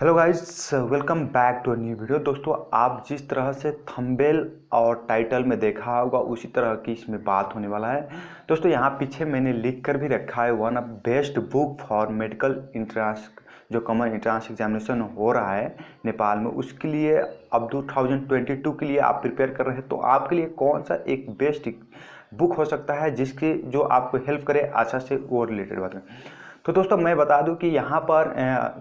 Hello guys, welcome back to a new video. दोस्तों, आप जिस तरह से थंबनेल और टाइटल में देखा होगा उसी तरह की इसमें बात होने वाला है। दोस्तों, यहाँ पीछे मैंने लिख कर भी रखा है one of best book for medical entrance, जो कॉमन इंट्रांस एग्जामिनेशन हो रहा है नेपाल में, उसके लिए अब 2022 के लिए आप प्रिपेयर कर रहे हैं तो आपके लिए कौन सा एक बेस्ट बुक हो सकता है जिसकी जो आपको हेल्प करे अच्छा से वो रिलेटेड बात करें। तो दोस्तों, मैं बता दूं कि यहाँ पर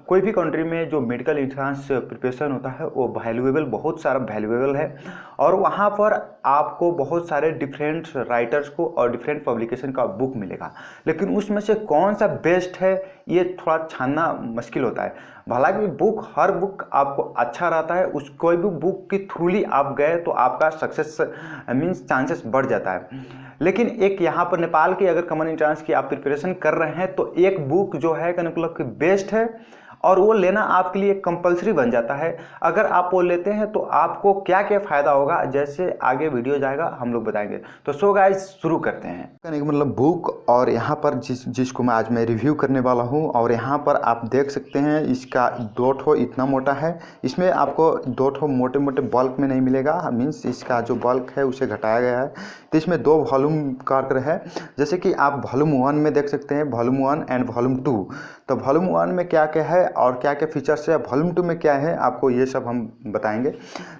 कोई भी कंट्री में जो मेडिकल एंट्रेंस प्रिपरेशन होता है वो वैल्यूएबल, बहुत सारा वैल्यूएबल है। और वहाँ पर आपको बहुत सारे डिफरेंट राइटर्स को और डिफरेंट पब्लिकेशन का बुक मिलेगा, लेकिन उसमें से कौन सा बेस्ट है ये थोड़ा छानना मुश्किल होता है। हालांकि हर बुक आपको अच्छा रहता है, उस कोई भी बुक की थ्रूली आप गए तो आपका सक्सेस मीन्स चांसेस बढ़ जाता है। लेकिन एक यहाँ पर नेपाल की अगर कॉमन एंट्रेंस की आप प्रिपरेशन कर रहे हैं तो एक बुक जो है मतलब कि बेस्ट है और वो लेना आपके लिए कंपलसरी बन जाता है। अगर आप वो लेते हैं तो आपको क्या क्या फ़ायदा होगा, जैसे आगे वीडियो जाएगा हम लोग बताएंगे। तो सो गाइस, शुरू करते हैं। मतलब बुक, और यहाँ पर जिसको मैं आज मैं रिव्यू करने वाला हूँ, और यहाँ पर आप देख सकते हैं इसका दो ठो इतना मोटा है। इसमें आपको दो ठो मोटे मोटे बल्क में नहीं मिलेगा, मीन्स इसका जो बल्क है उसे घटाया गया है। तो इसमें दो वॉल्यूम कर है, जैसे कि आप वॉल्यूम 1 में देख सकते हैं, वॉल्यूम 1 एंड वॉल्यूम 2। तो वॉल्यूम 1 में क्या क्या है और क्या क्या फीचर्स है, वॉल्यूम 2 में क्या है, आपको ये सब हम बताएंगे।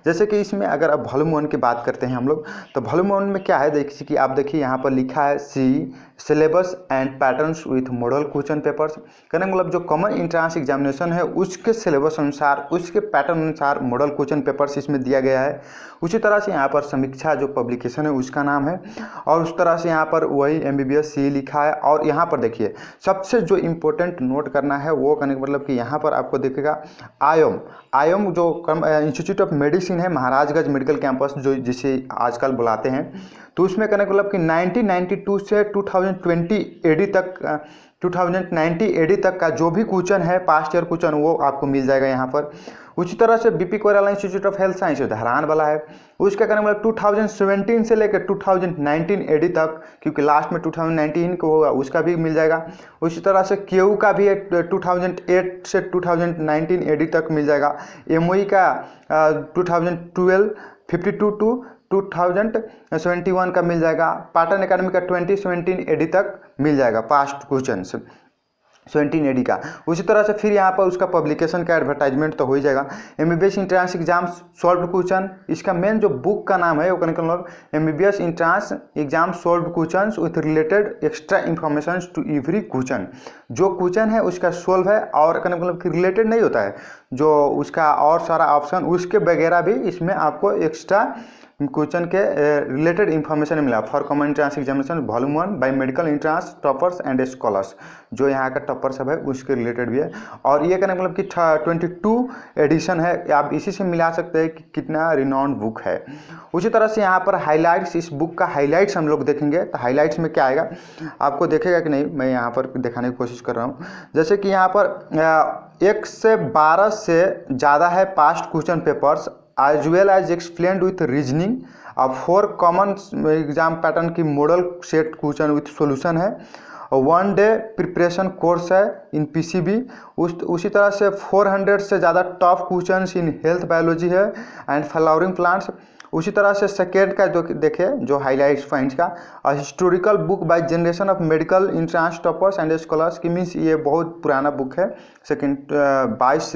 जैसे कि इसमें अगर आप वॉल्यूम 1 की बात करते हैं हम लोग, तो वॉल्यूम 1 में क्या है, देखिए कि आप देखिए यहाँ पर लिखा है see syllabus and patterns with model question papers. कहने मतलब जो कॉमन एंट्रेंस एग्जामिनेशन है उसके सिलेबस अनुसार, उसके पैटर्न अनुसार मॉडल क्वेश्चन पेपर्स इसमें दिया गया है। उसी तरह से यहाँ पर समीक्षा जो पब्लिकेशन है उसका नाम है, और उस तरह से यहाँ पर वही MBBS सी लिखा है। और यहाँ पर देखिए सबसे जो इम्पोर्टेंट नोट करना है वो करने का मतलब कि यहाँ पर आपको दिखेगा आयम जो इंस्टीट्यूट ऑफ मेडिसिन है, महाराजगंज मेडिकल कैंपस जो जिसे आजकल बुलाते हैं। तो उसमें कहने का मतलब कि 1992 से 2090 AD तक का जो भी क्वेश्चन है, पास्ट ईयर क्वेश्चन, वो आपको मिल जाएगा यहाँ पर। उसी तरह से BP Koirala institute of health science Dharan वाला है, उसका कहने मतलब 2017 से लेकर 2019 AD तक, क्योंकि लास्ट में 2019 को होगा, उसका भी मिल जाएगा। उसी तरह से KU का भी 2008 से 2019 AD तक मिल जाएगा। MOE का 2012 52 टू 2071 का मिल जाएगा। पाटन एकेडमी का 2017 AD तक मिल जाएगा, पास्ट क्वेश्चन 17 AD का। उसी तरह से फिर यहाँ पर उसका पब्लिकेशन का एडवर्टाइजमेंट तो हो ही जाएगा। MBBS entrance exam solve question, इसका मेन जो बुक का नाम है वो कहने का मतलब MBBS entrance exam solve question with related extra information to every question. जो क्वेश्चन है उसका सोल्व है, और कहने का मतलब कि रिलेटेड नहीं होता है, जो उसका और सारा ऑप्शन उसके वगैरह भी इसमें आपको एक्स्ट्रा क्वेश्चन के रिलेटेड इन्फॉर्मेशन मिला। For common entrance examination volume 1 by medical entrance toppers and scholars, जो यहाँ का टॉपर सब है उसके रिलेटेड भी है। और ये कहने मतलब कि 22 एडिशन है, आप इसी से मिला सकते हैं कि कितना रिनाउंड बुक है। उसी तरह से यहाँ पर हाईलाइट्स, इस बुक का हाईलाइट्स हम लोग देखेंगे। तो हाईलाइट्स में क्या आएगा आपको देखेगा कि नहीं, मैं यहाँ पर दिखाने की कोशिश कर रहा हूँ। जैसे कि यहाँ पर 1 से 12 से ज़्यादा है past question papers as well as explained with reasoning। अब 4 कॉमन एग्जाम पैटर्न की model set question with solution है। 1 डे प्रिपरेशन कोर्स है इन PCB। उसी तरह से 400 से ज़्यादा top questions in health biology है एंड फ्लावरिंग प्लांट्स। उसी तरह से सेकेंड का जो देखे जो हाईलाइट्स पॉइंट्स का, historical book by generation of medical entrance toppers and scholars की, मीन्स ये बहुत पुराना बुक है, सेकेंड 22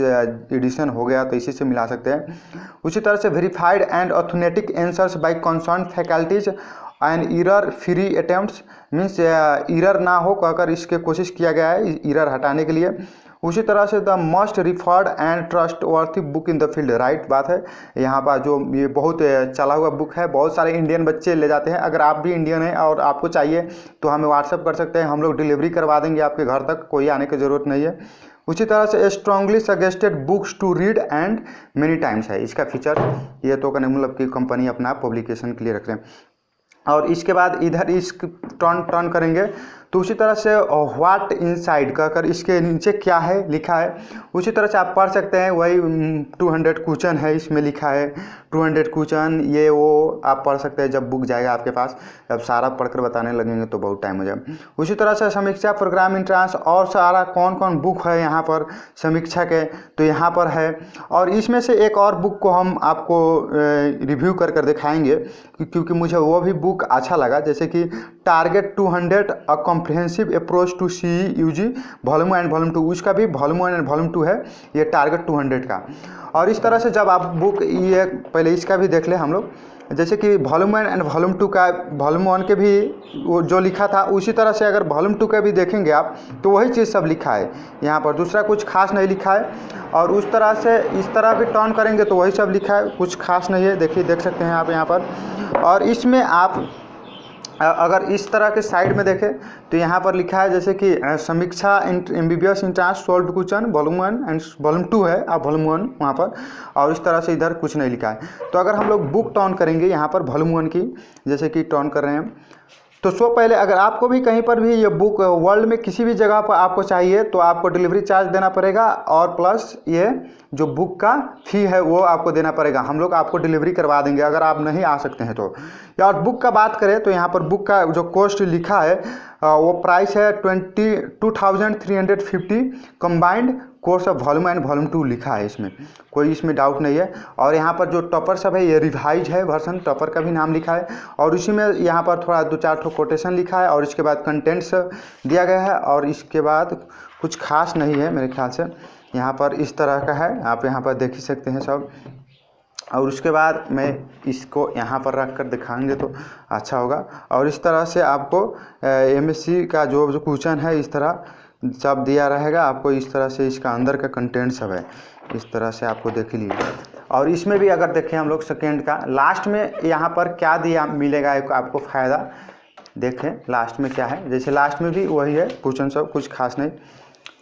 एडिशन हो गया, तो इसी से मिला सकते हैं। उसी तरह से verified and authentic answers by concern faculties and error free attempts, means error ना हो कहकर इसके कोशिश किया गया है ईरर हटाने के लिए। उसी तरह से the most referred and trust worthy book in the field, right बात है। यहाँ पर जो ये बहुत चला हुआ बुक है, बहुत सारे इंडियन बच्चे ले जाते हैं। अगर आप भी इंडियन हैं और आपको चाहिए तो हमें व्हाट्सअप कर सकते हैं, हम लोग डिलीवरी करवा देंगे आपके घर तक, कोई आने की ज़रूरत नहीं है। उसी तरह से strongly suggested books to read and many times है इसका फीचर। ये तो कहने मतलब कि कंपनी अपना पब्लिकेशन के लिए रख रहे हैं। और इसके बाद इधर इस टर्न करेंगे तो उसी तरह से व्हाट इनसाइड का कर इसके नीचे क्या है लिखा है, उसी तरह से आप पढ़ सकते हैं। वही 200 क्वेश्चन है इसमें लिखा है, 200 क्वेश्चन ये वो आप पढ़ सकते हैं जब बुक जाएगा आपके पास। जब सारा पढ़कर बताने लगेंगे तो बहुत टाइम हो जाएगा। उसी तरह से समीक्षा, प्रोग्राम इंट्रांस और सारा कौन कौन बुक है यहाँ पर समीक्षा के, तो यहाँ पर है। और इसमें से एक और बुक को हम आपको रिव्यू कर कर दिखाएंगे क्योंकि मुझे वो भी बुक अच्छा लगा, जैसे कि target 200 a comprehensive approach to CUG volume 1 and volume 2, उसका भी वॉल्यूम 1 एंड वॉल्यूम 2 है ये टारगेट 200 का। और इस तरह से जब आप बुक ये पहले इसका भी देख ले हम लोग, जैसे कि वॉल्यूम 1 एंड वॉल्यूम 2 का, वॉल्यूम 1 के भी वो जो लिखा था उसी तरह से अगर वॉल्यूम 2 का भी देखेंगे आप तो वही चीज़ सब लिखा है यहाँ पर, दूसरा कुछ खास नहीं लिखा है। और उस तरह से इस तरह भी टर्न करेंगे तो वही सब लिखा है, कुछ खास नहीं है। देखिए देख सकते हैं आप यहाँ पर। और इसमें आप अगर इस तरह के साइड में देखें तो यहाँ पर लिखा है जैसे कि समीक्षा MBBS entrance solve question volume 1 and volume 2 है, आप वॉल्यूम 1 वहाँ पर। और इस तरह से इधर कुछ नहीं लिखा है। तो अगर हम लोग बुक टर्न करेंगे यहाँ पर वॉल्यूम 1 की, जैसे कि टर्न कर रहे हैं, तो सो पहले अगर आपको भी कहीं पर भी ये बुक वर्ल्ड में किसी भी जगह पर आपको चाहिए तो आपको डिलीवरी चार्ज देना पड़ेगा और प्लस ये जो बुक का फी है वो आपको देना पड़ेगा। हम लोग आपको डिलीवरी करवा देंगे अगर आप नहीं आ सकते हैं तो। और बुक का बात करें तो यहाँ पर बुक का जो कॉस्ट लिखा है वो प्राइस है 22,350 combined course of volume 1 volume 2 लिखा है, इसमें कोई इसमें डाउट नहीं है। और यहाँ पर जो टॉपर सब है ये रिवाइज है वर्जन, टॉपर का भी नाम लिखा है। और इसी में यहाँ पर थोड़ा 2-4 ठो कोटेशन लिखा है और इसके बाद कंटेंट्स दिया गया है। और इसके बाद कुछ खास नहीं है मेरे ख्याल से, यहाँ पर इस तरह का है, आप यहाँ पर देख ही सकते हैं सब। और उसके बाद मैं इसको यहाँ पर रख कर दिखाएंगे तो अच्छा होगा। और इस तरह से आपको MSc का जो क्वेश्चन है इस तरह सब दिया रहेगा आपको। इस तरह से इसका अंदर का कंटेंट सब है, इस तरह से आपको देख लीजिए। और इसमें भी अगर देखें हम लोग सेकेंड का लास्ट में यहाँ पर क्या दिया मिलेगा एक आपको फ़ायदा, देखें लास्ट में क्या है। जैसे लास्ट में भी वही है क्वेश्चन सब, कुछ खास नहीं।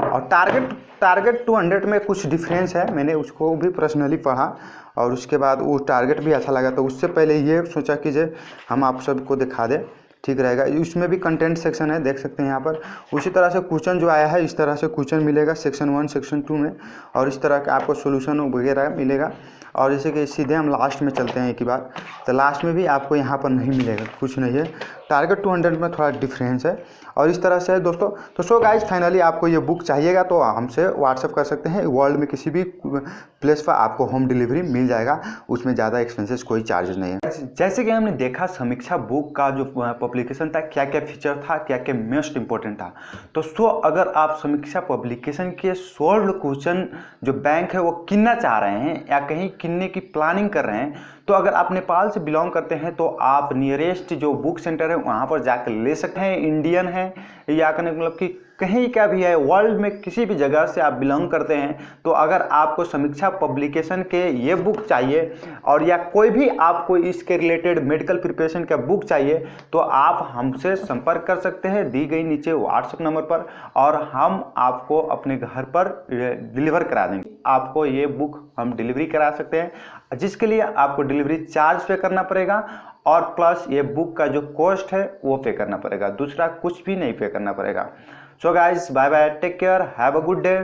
और टारगेट 200 में कुछ डिफरेंस है, मैंने उसको भी पर्सनली पढ़ा और उसके बाद वो टारगेट भी अच्छा लगा। तो उससे पहले ये सोचा कि जे हम आप सबको दिखा दें, ठीक रहेगा। इसमें भी कंटेंट सेक्शन है, देख सकते हैं यहाँ पर। उसी तरह से क्वेश्चन जो आया है इस तरह से क्वेश्चन मिलेगा सेक्शन 1 सेक्शन 2 में, और इस तरह का आपको सोल्यूशन वगैरह मिलेगा। और जैसे कि सीधे हम लास्ट में चलते हैं एक ही बार, तो लास्ट में भी आपको यहाँ पर नहीं मिलेगा, कुछ नहीं है। टारगेट 200 में थोड़ा डिफरेंस है। और इस तरह से है दोस्तों। तो सो गाइज फाइनली आपको ये बुक चाहिएगा तो हमसे व्हाट्सअप कर सकते हैं। वर्ल्ड में किसी भी प्लेस पर आपको होम डिलीवरी मिल जाएगा, उसमें ज़्यादा एक्सपेंसेस कोई चार्जेस नहीं है। जैसे कि हमने देखा समीक्षा बुक का जो पब्लिकेशन था, क्या क्या फीचर था, क्या क्या मोस्ट इंपॉर्टेंट था। तो सो अगर आप समीक्षा पब्लिकेशन के सोल्व क्वेश्चन जो बैंक है वो किनना चाह रहे हैं या कहीं किनने की प्लानिंग कर रहे हैं, तो अगर आप नेपाल से बिलोंग करते हैं तो आप नियरेस्ट जो बुक सेंटर है वहाँ पर जाकर ले सकते हैं। इंडियन है या मतलब कि कहीं का भी है, वर्ल्ड में किसी भी जगह से आप बिलोंग करते हैं, तो अगर आपको समीक्षा पब्लिकेशन के ये बुक चाहिए और या कोई भी आपको इसके रिलेटेड मेडिकल प्रिपरेशन का बुक चाहिए तो आप हमसे संपर्क कर सकते हैं दी गई नीचे व्हाट्सएप नंबर पर, और हम आपको अपने घर पर डिलीवर करा देंगे। आपको ये बुक हम डिलीवरी करा सकते हैं, जिसके लिए आपको डिलीवरी चार्ज पे करना पड़ेगा और प्लस ये बुक का जो कॉस्ट है वो पे करना पड़ेगा, दूसरा कुछ भी नहीं पे करना पड़ेगा। So guys bye bye, take care, have a good day.